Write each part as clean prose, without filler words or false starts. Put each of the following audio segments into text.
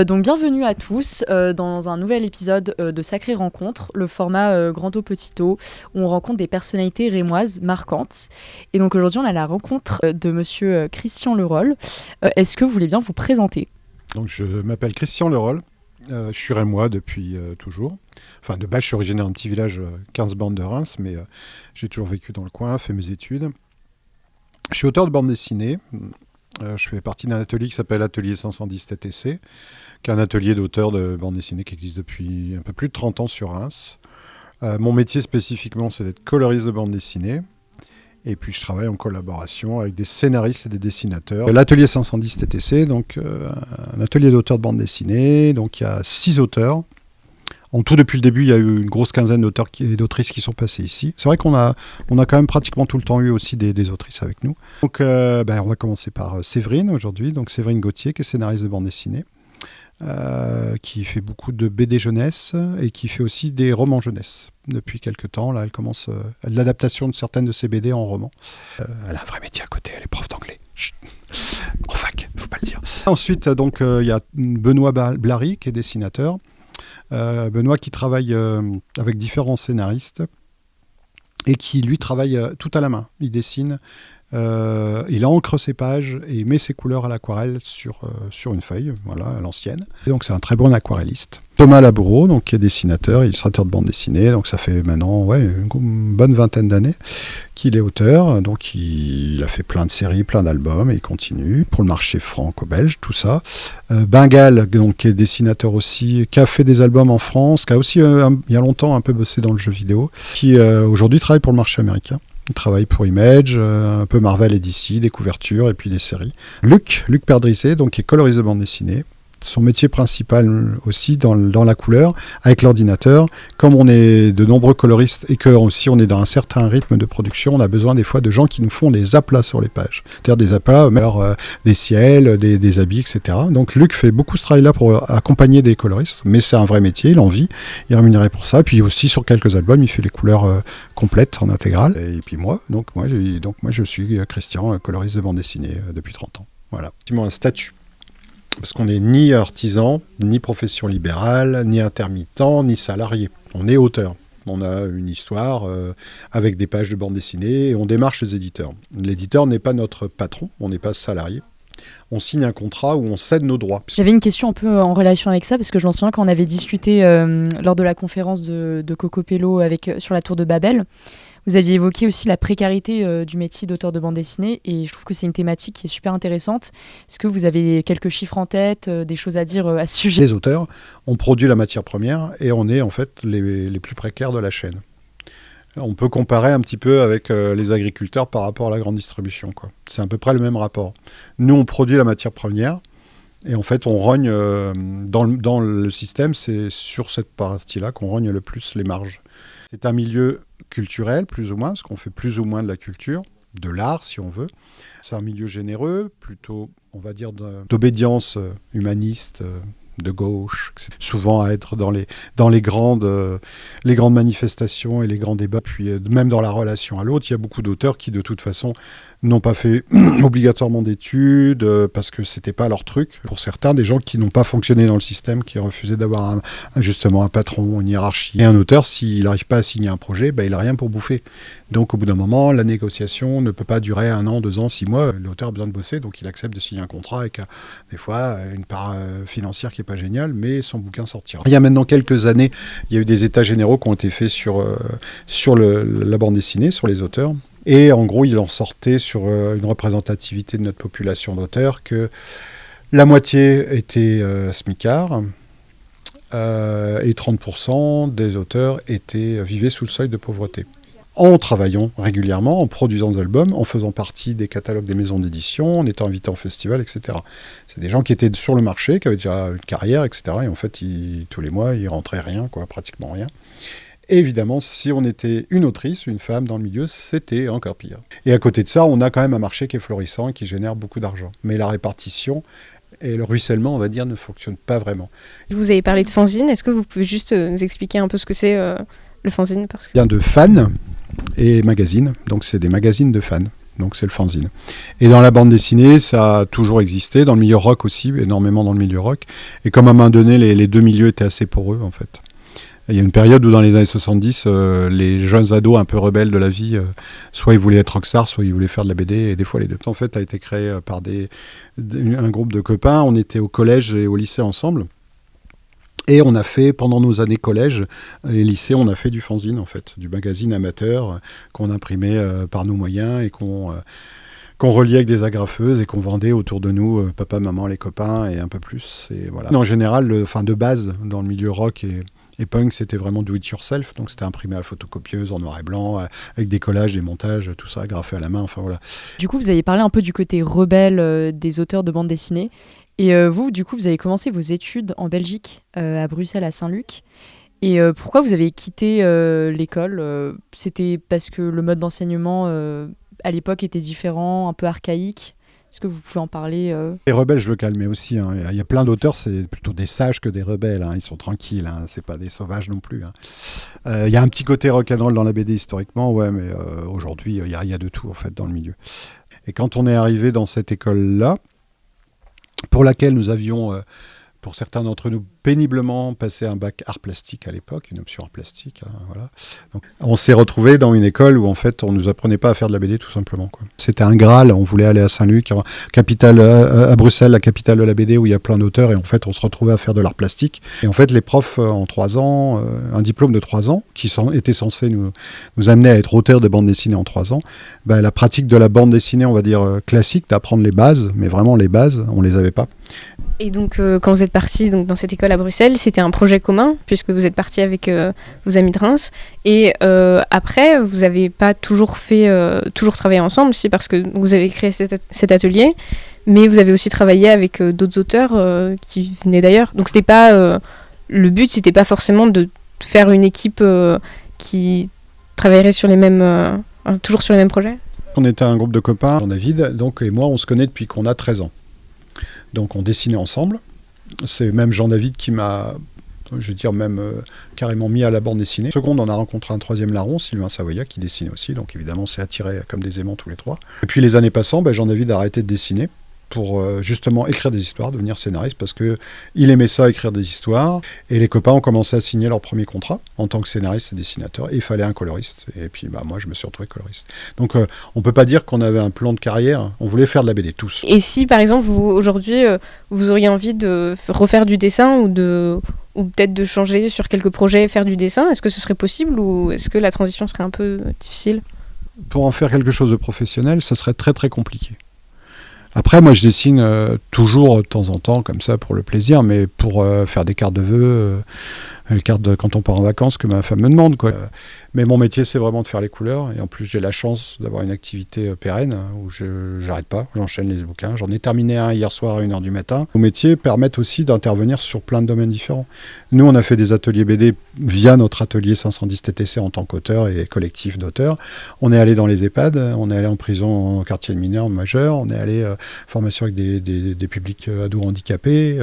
Donc bienvenue à tous dans un nouvel épisode de Sacrée Rencontre, le format Grand O Petit O, où on rencontre des personnalités rémoises marquantes. Et donc aujourd'hui on a la rencontre de monsieur Christian Leroll. Est-ce que vous voulez bien vous présenter ? Donc je m'appelle Christian Leroll, je suis rémois depuis toujours. Enfin de base je suis originaire d'un petit village 15 bandes de Reims, mais j'ai toujours vécu dans le coin, fait mes études. Je suis auteur de bande dessinée. Je fais partie d'un atelier qui s'appelle Atelier 510 TTC, qui est un atelier d'auteur de bande dessinée qui existe depuis un peu plus de 30 ans sur Reims. Mon métier spécifiquement, c'est d'être coloriste de bande dessinée. Et puis je travaille en collaboration avec des scénaristes et des dessinateurs. L'atelier 510 TTC, donc un atelier d'auteur de bande dessinée. Donc il y a 6 auteurs. En tout, depuis le début, il y a eu une grosse quinzaine d'auteurs et d'autrices qui sont passés ici. C'est vrai qu'on a quand même pratiquement tout le temps eu aussi des autrices avec nous. Donc, on va commencer par Séverine aujourd'hui. Donc, Séverine Gauthier, qui est scénariste de bande dessinée, qui fait beaucoup de BD jeunesse et qui fait aussi des romans jeunesse. Depuis quelques temps, là, elle commence l'adaptation de certaines de ses BD en romans. Elle a un vrai métier à côté, elle est prof d'anglais. Chut. En fac, faut pas le dire. Ensuite, donc, il y a Benoît Blary, qui est dessinateur. Benoît qui travaille avec différents scénaristes et qui lui travaille tout à la main. Il dessine, il encre ses pages et met ses couleurs à l'aquarelle sur une feuille, voilà, à l'ancienne. Et donc c'est un très bon aquarelliste. Thomas Laboureau, donc, qui est dessinateur, illustrateur de bande dessinée, donc ça fait maintenant une bonne vingtaine d'années qu'il est auteur, donc il a fait plein de séries, plein d'albums, et il continue pour le marché franco-belge, tout ça. Bengal, donc, qui est dessinateur aussi, qui a fait des albums en France, qui a aussi, il y a longtemps, un peu bossé dans le jeu vidéo, qui aujourd'hui travaille pour le marché américain. Il travaille pour Image, un peu Marvel et DC, des couvertures et puis des séries. Luc Perdrissé, donc, qui est coloriste de bande dessinée. Son métier principal aussi dans la couleur, avec l'ordinateur. Comme on est de nombreux coloristes et que aussi on est dans un certain rythme de production, on a besoin des fois de gens qui nous font des aplats sur les pages. C'est-à-dire des aplats, des ciels, des habits, etc. Donc Luc fait beaucoup ce travail-là pour accompagner des coloristes, mais c'est un vrai métier, il en vit, il est rémunéré pour ça. Puis aussi sur quelques albums, il fait les couleurs complètes en intégrale. Et puis moi je suis Christian, coloriste de bande dessinée depuis 30 ans. Voilà. Un statut. Parce qu'on n'est ni artisan, ni profession libérale, ni intermittent, ni salarié. On est auteur. On a une histoire avec des pages de bande dessinée et on démarche les éditeurs. L'éditeur n'est pas notre patron, on n'est pas salarié. On signe un contrat où on cède nos droits. J'avais une question un peu en relation avec ça, parce que je m'en souviens quand on avait discuté lors de la conférence de Coco Pello sur la tour de Babel. Vous aviez évoqué aussi la précarité du métier d'auteur de bande dessinée et je trouve que c'est une thématique qui est super intéressante. Est-ce que vous avez quelques chiffres en tête, des choses à dire à ce sujet ? Les auteurs, on produit la matière première et on est en fait les plus précaires de la chaîne. On peut comparer un petit peu avec les agriculteurs par rapport à la grande distribution, quoi. C'est à peu près le même rapport. Nous, on produit la matière première et en fait, on rogne dans le système, c'est sur cette partie-là qu'on rogne le plus les marges. C'est un milieu culturel, plus ou moins, parce qu'on fait plus ou moins de la culture, de l'art, si on veut. C'est un milieu généreux, plutôt, on va dire, d'obédience humaniste, de gauche, souvent à être dans les grandes manifestations et les grands débats, puis même dans la relation à l'autre, il y a beaucoup d'auteurs qui, de toute façon, n'ont pas fait obligatoirement d'études parce que c'était pas leur truc. Pour certains, des gens qui n'ont pas fonctionné dans le système, qui refusaient d'avoir justement un patron, une hiérarchie. Et un auteur, s'il n'arrive pas à signer un projet, il n'a rien pour bouffer. Donc au bout d'un moment, la négociation ne peut pas durer 1 an, 2 ans, 6 mois. L'auteur a besoin de bosser, donc il accepte de signer un contrat avec des fois une part financière qui n'est pas géniale, mais son bouquin sortira. Il y a maintenant quelques années, il y a eu des états généraux qui ont été faits sur la bande dessinée, sur les auteurs. Et en gros, il en sortait sur une représentativité de notre population d'auteurs que la moitié était smicard et 30% des auteurs vivaient sous le seuil de pauvreté. En travaillant régulièrement, en produisant des albums, en faisant partie des catalogues des maisons d'édition, en étant invité en festival, etc. C'est des gens qui étaient sur le marché, qui avaient déjà une carrière, etc. Et en fait, tous les mois, ils rentraient rien, pratiquement rien. Et évidemment, si on était une autrice, une femme dans le milieu, c'était encore pire. Et à côté de ça, on a quand même un marché qui est florissant et qui génère beaucoup d'argent. Mais la répartition et le ruissellement, on va dire, ne fonctionnent pas vraiment. Vous avez parlé de fanzine. Est-ce que vous pouvez juste nous expliquer un peu ce que c'est le fanzine ? Il y a de fans et magazines. Donc, c'est des magazines de fans. donc c'est le fanzine. Et dans la bande dessinée, ça a toujours existé, dans le milieu rock aussi, énormément dans le milieu rock. Et comme à un moment donné, les deux milieux étaient assez poreux, en fait. Il y a une période où dans les années 70, les jeunes ados un peu rebelles de la vie, soit ils voulaient être rockstars, soit ils voulaient faire de la BD, et des fois les deux. En fait, ça a été créé par un groupe de copains. On était au collège et au lycée ensemble. Et on a fait, pendant nos années collège et lycée, on a fait du fanzine, en fait, du magazine amateur qu'on imprimait par nos moyens et qu'on reliait avec des agrafeuses et qu'on vendait autour de nous, papa, maman, les copains et un peu plus. Et voilà. En général, de base, dans le milieu rock et punk, c'était vraiment do it yourself, donc c'était imprimé à la photocopieuse en noir et blanc, avec des collages, des montages, tout ça, graffé à la main, enfin voilà. Du coup, vous avez parlé un peu du côté rebelle des auteurs de bande dessinée. Et vous, du coup, vous avez commencé vos études en Belgique, à Bruxelles, à Saint-Luc. Et pourquoi vous avez quitté l'école C'était parce que le mode d'enseignement à l'époque était différent, un peu archaïque. Est-ce que vous pouvez en parler Les rebelles, je veux calmer aussi. Hein. Il y a plein d'auteurs, c'est plutôt des sages que des rebelles. Hein. Ils sont tranquilles, hein. C'est pas des sauvages non plus. Hein. Il y a un petit côté rock'n'roll dans la BD historiquement, ouais, mais aujourd'hui, il y a de tout en fait dans le milieu. Et quand on est arrivé dans cette école-là, pour laquelle nous avions, pour certains d'entre nous, péniblement passé un bac art plastique à l'époque, une option art plastique. Hein, voilà. Donc, on s'est retrouvé dans une école où en fait on nous apprenait pas à faire de la BD tout simplement, quoi. C'était un Graal, on voulait aller à Saint-Luc, capitale, à Bruxelles, la capitale de la BD où il y a plein d'auteurs, et en fait on se retrouvait à faire de l'art plastique. Et en fait les profs en 3 ans, un diplôme de 3 ans, qui était censé nous amener à être auteurs de bande dessinée en 3 ans, bah, la pratique de la bande dessinée, on va dire classique, d'apprendre les bases, mais vraiment les bases, on les avait pas. Et donc, quand vous êtes parti dans cette école à Bruxelles, c'était un projet commun, puisque vous êtes parti avec vos amis de Reims. Et après, vous n'avez pas toujours travaillé ensemble, c'est parce que vous avez créé cet atelier, mais vous avez aussi travaillé avec d'autres auteurs qui venaient d'ailleurs. Donc, c'était pas, le but, c'était pas forcément de faire une équipe qui travaillerait sur toujours sur les mêmes projets. On était un groupe de copains, David, donc, et moi, on se connaît depuis qu'on a 13 ans. Donc on dessinait ensemble. C'est même Jean-David qui m'a, je veux dire, même carrément mis à la bande dessinée. Seconde, on a rencontré un troisième larron, Sylvain Savoya, qui dessinait aussi. Donc évidemment, on s'est attirés comme des aimants tous les trois. Et puis les années passant, Jean-David a arrêté de dessiner pour justement écrire des histoires, devenir scénariste, parce qu'il aimait ça, écrire des histoires. Et les copains ont commencé à signer leur premier contrat en tant que scénariste et dessinateur. Et il fallait un coloriste. Et puis moi, je me suis retrouvé coloriste. Donc on ne peut pas dire qu'on avait un plan de carrière. On voulait faire de la BD tous. Et si, par exemple, aujourd'hui, vous auriez envie de refaire du dessin ou peut-être de changer sur quelques projets et faire du dessin, est-ce que ce serait possible ou est-ce que la transition serait un peu difficile ? Pour en faire quelque chose de professionnel, ça serait très très compliqué. Après, moi, je dessine toujours de temps en temps, comme ça, pour le plaisir, mais pour faire des cartes de vœux, les cartes quand on part en vacances, que ma femme me demande, quoi. Mais mon métier, c'est vraiment de faire les couleurs. Et en plus, j'ai la chance d'avoir une activité pérenne, où je n'arrête pas, j'enchaîne les bouquins. J'en ai terminé un hier soir à 1h du matin. Nos métiers permettent aussi d'intervenir sur plein de domaines différents. Nous, on a fait des ateliers BD via notre atelier 510 TTC en tant qu'auteur et collectif d'auteurs. On est allé dans les EHPAD, on est allé en prison en quartier mineur majeur, on est allé formation avec des publics ados handicapés,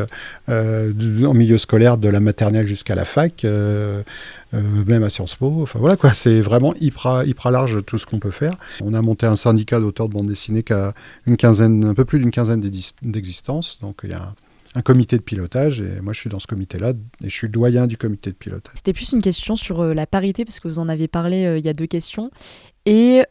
en milieu scolaire de la maternelle jusqu'à la fac, même à Sciences Po. Enfin voilà quoi, c'est vraiment hyper large tout ce qu'on peut faire. On a monté un syndicat d'auteurs de bande dessinée qui a un peu plus d'une quinzaine d'existence. Donc il y a un comité de pilotage et moi je suis dans ce comité-là et je suis doyen du comité de pilotage. C'était plus une question sur la parité parce que vous en avez parlé il y a 2 questions. Et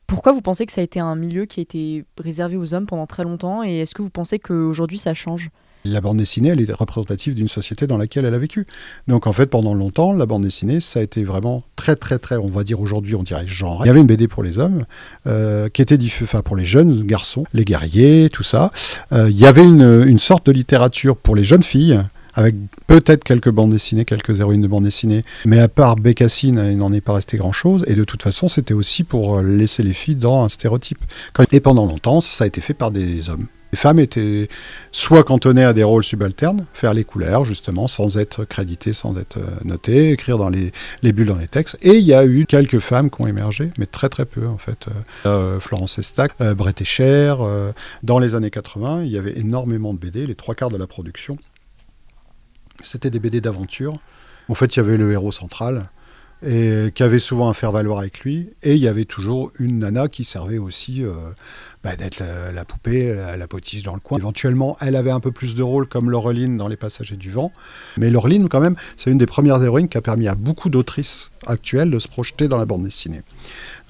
pourquoi vous pensez que ça a été un milieu qui a été réservé aux hommes pendant très longtemps et est-ce que vous pensez qu'aujourd'hui ça change ? La bande dessinée, elle est représentative d'une société dans laquelle elle a vécu. Donc en fait, pendant longtemps, la bande dessinée, ça a été vraiment très, très, très, on va dire aujourd'hui, on dirait genre. Il y avait une BD pour les hommes, qui était pour les jeunes garçons, les guerriers, tout ça. Il y avait une sorte de littérature pour les jeunes filles, avec peut-être quelques bandes dessinées, quelques héroïnes de bande dessinée. Mais à part Bécassine, il n'en est pas resté grand-chose. Et de toute façon, c'était aussi pour laisser les filles dans un stéréotype. Et pendant longtemps, ça a été fait par des hommes. Les femmes étaient soit cantonnées à des rôles subalternes, faire les couleurs justement, sans être créditées, sans être notées, écrire dans les bulles dans les textes. Et il y a eu quelques femmes qui ont émergé, mais très très peu en fait. Florence Estac, Brett Escher. Dans les années 80, il y avait énormément de BD, les 3/4 de la production. C'était des BD d'aventure. En fait, il y avait le héros central. et qui avait souvent à faire valoir avec lui. Et il y avait toujours une nana qui servait aussi d'être la poupée, la potiche dans le coin. Éventuellement, elle avait un peu plus de rôle comme Laureline dans Les Passagers du Vent. Mais Laureline, quand même, c'est une des premières héroïnes qui a permis à beaucoup d'autrices actuelles de se projeter dans la bande dessinée.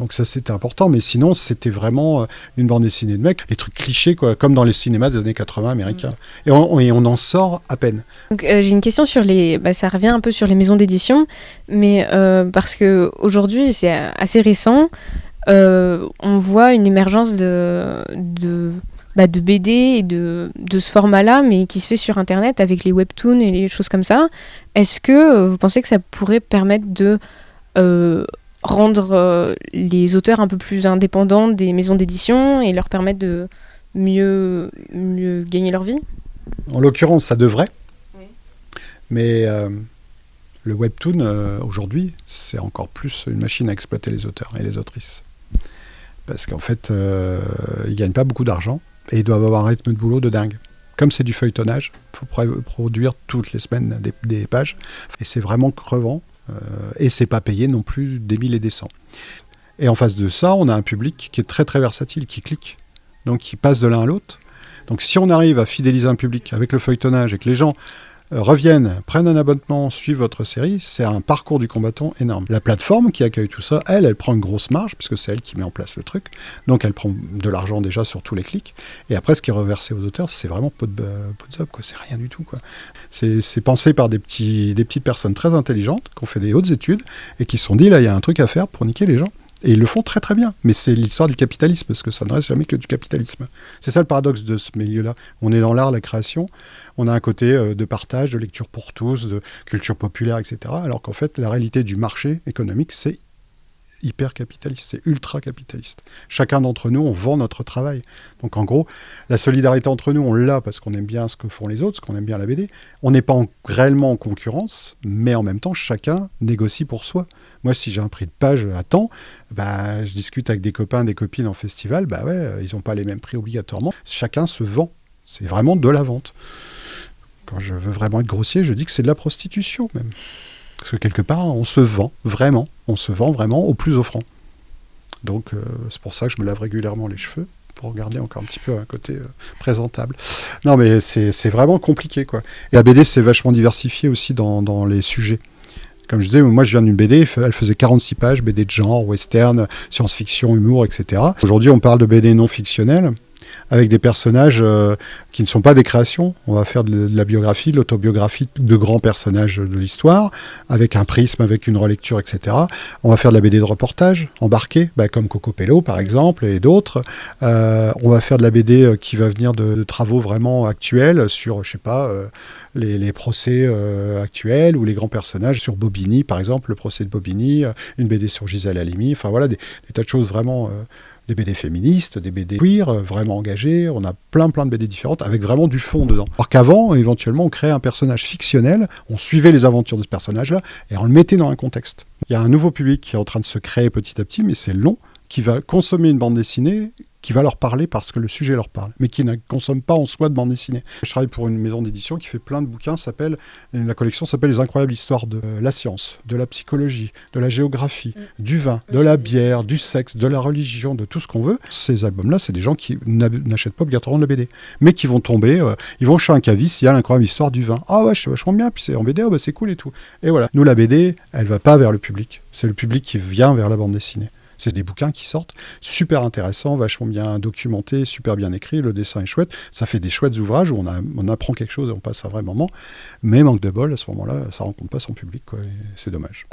Donc ça, c'était important. Mais sinon, c'était vraiment une bande dessinée de mecs. Les trucs clichés, quoi, comme dans les cinémas des années 80 américains. Et on en sort à peine. Donc, j'ai une question sur les... ça revient un peu sur les maisons d'édition, mais parce qu'aujourd'hui, c'est assez récent, on voit une émergence de BD et de ce format-là, mais qui se fait sur Internet avec les webtoons et les choses comme ça. Est-ce que vous pensez que ça pourrait permettre de rendre les auteurs un peu plus indépendants des maisons d'édition et leur permettre de mieux gagner leur vie ? En l'occurrence, ça devrait. Oui. Mais le webtoon, aujourd'hui, c'est encore plus une machine à exploiter les auteurs et les autrices. Parce qu'en fait, ils ne gagnent pas beaucoup d'argent et ils doivent avoir un rythme de boulot de dingue. Comme c'est du feuilletonnage, il faut produire toutes les semaines des pages. Et c'est vraiment crevant. Et c'est pas payé non plus des 1000 et des 100. Et en face de ça, on a un public qui est très très versatile, qui clique. Donc qui passe de l'un à l'autre. Donc si on arrive à fidéliser un public avec le feuilletonnage et que les gens reviennent, prennent un abonnement, suivent votre série, c'est un parcours du combattant énorme. La plateforme qui accueille tout ça, elle prend une grosse marge, puisque c'est elle qui met en place le truc. Donc elle prend de l'argent déjà sur tous les clics. Et après, ce qui est reversé aux auteurs, c'est vraiment pot de zob, quoi. C'est rien du tout, quoi. C'est pensé par des petites personnes très intelligentes, qui ont fait des hautes études, et qui se sont dit, là, il y a un truc à faire pour niquer les gens. Et ils le font très très bien. Mais c'est l'histoire du capitalisme, parce que ça ne reste jamais que du capitalisme. C'est ça le paradoxe de ce milieu-là. On est dans l'art, la création. On a un côté de partage, de lecture pour tous, de culture populaire, etc. Alors qu'en fait, la réalité du marché économique, c'est hyper capitaliste, c'est ultra capitaliste. Chacun d'entre nous, on vend notre travail. Donc en gros, la solidarité entre nous, on l'a parce qu'on aime bien ce que font les autres, parce qu'on aime bien la BD. On n'est pas réellement en concurrence, mais en même temps, chacun négocie pour soi. Moi, si j'ai un prix de page à temps, je discute avec des copains, des copines en festival, ils n'ont pas les mêmes prix obligatoirement. Chacun se vend. C'est vraiment de la vente. Quand je veux vraiment être grossier, je dis que c'est de la prostitution même. Parce que quelque part, on se vend vraiment au plus offrant. Donc c'est pour ça que je me lave régulièrement les cheveux, pour garder encore un petit peu un côté présentable. Non mais c'est vraiment compliqué, quoi. Et la BD, c'est vachement diversifié aussi dans les sujets. Comme je disais, moi je viens d'une BD, elle faisait 46 pages, BD de genre, western, science-fiction, humour, etc. Aujourd'hui, on parle de BD non fictionnelle, avec des personnages qui ne sont pas des créations. On va faire de la biographie, de l'autobiographie de grands personnages de l'histoire, avec un prisme, avec une relecture, etc. On va faire de la BD de reportage, embarquée, comme Cocopello par exemple, et d'autres. On va faire de la BD qui va venir de travaux vraiment actuels sur, je sais pas, les procès actuels, ou les grands personnages sur Bobigny, par exemple, le procès de Bobigny, une BD sur Gisèle Halimi, enfin voilà, des tas de choses vraiment... des BD féministes, des BD queer, vraiment engagés. On a plein de BD différentes, avec vraiment du fond dedans. Alors qu'avant, éventuellement, on créait un personnage fictionnel, on suivait les aventures de ce personnage-là, et on le mettait dans un contexte. Il y a un nouveau public qui est en train de se créer petit à petit, mais c'est long, qui va consommer une bande dessinée, qui va leur parler parce que le sujet leur parle, mais qui ne consomme pas en soi de bande dessinée. Je travaille pour une maison d'édition qui fait plein de bouquins, la collection s'appelle Les incroyables histoires de la science, de la psychologie, de la géographie, du vin, de la bière, du sexe, de la religion, de tout ce qu'on veut. Ces albums-là, c'est des gens qui n'achètent pas obligatoirement de la BD, mais qui vont tomber, ils vont chez un caviste, il y a l'incroyable histoire du vin. Ah ouais, c'est vachement bien, puis c'est en BD, c'est cool et tout. Et voilà, nous la BD, elle va pas vers le public, c'est le public qui vient vers la bande dessinée. C'est des bouquins qui sortent, super intéressants, vachement bien documentés, super bien écrits, le dessin est chouette, ça fait des chouettes ouvrages où on apprend quelque chose et on passe un vrai moment, mais manque de bol, à ce moment-là, ça rencontre pas son public, quoi, et c'est dommage.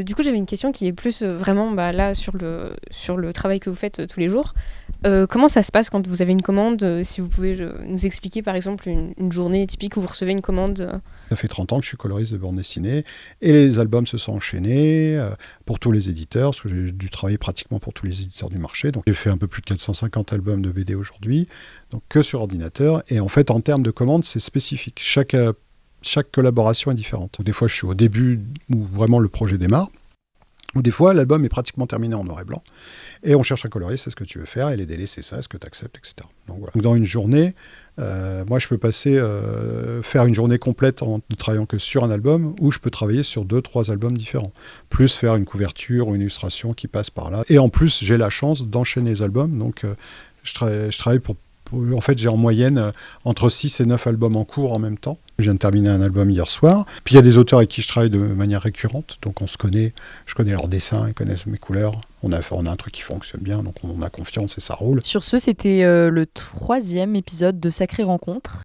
Du coup, j'avais une question qui est plus vraiment là sur le travail que vous faites tous les jours. Comment ça se passe quand vous avez une commande si vous pouvez nous expliquer par exemple une journée typique où vous recevez une commande Ça fait 30 ans que je suis coloriste de bande dessinée et les albums se sont enchaînés pour tous les éditeurs, parce que j'ai dû travailler pratiquement pour tous les éditeurs du marché. Donc j'ai fait un peu plus de 450 albums de BD aujourd'hui, donc que sur ordinateur. Et en fait, en termes de commandes, c'est spécifique. Chaque collaboration est différente. Des fois, je suis au début où vraiment le projet démarre. Ou des fois, l'album est pratiquement terminé en noir et blanc, et on cherche un coloriste, c'est ce que tu veux faire, et les délais, c'est ça, est-ce que tu acceptes, etc. Donc, voilà. Donc, dans une journée, moi, je peux faire une journée complète en ne travaillant que sur un album, ou je peux travailler sur 2-3 albums différents, plus faire une couverture ou une illustration qui passe par là. Et en plus, j'ai la chance d'enchaîner les albums, donc je travaille en fait, j'ai en moyenne entre 6 et 9 albums en cours en même temps. Je viens de terminer un album hier soir. Puis il y a des auteurs avec qui je travaille de manière récurrente, donc on se connaît, je connais leurs dessins, ils connaissent mes couleurs. On a un truc qui fonctionne bien, donc on a confiance et ça roule. Sur ce, c'était le 3e épisode de Sacrée Rencontre.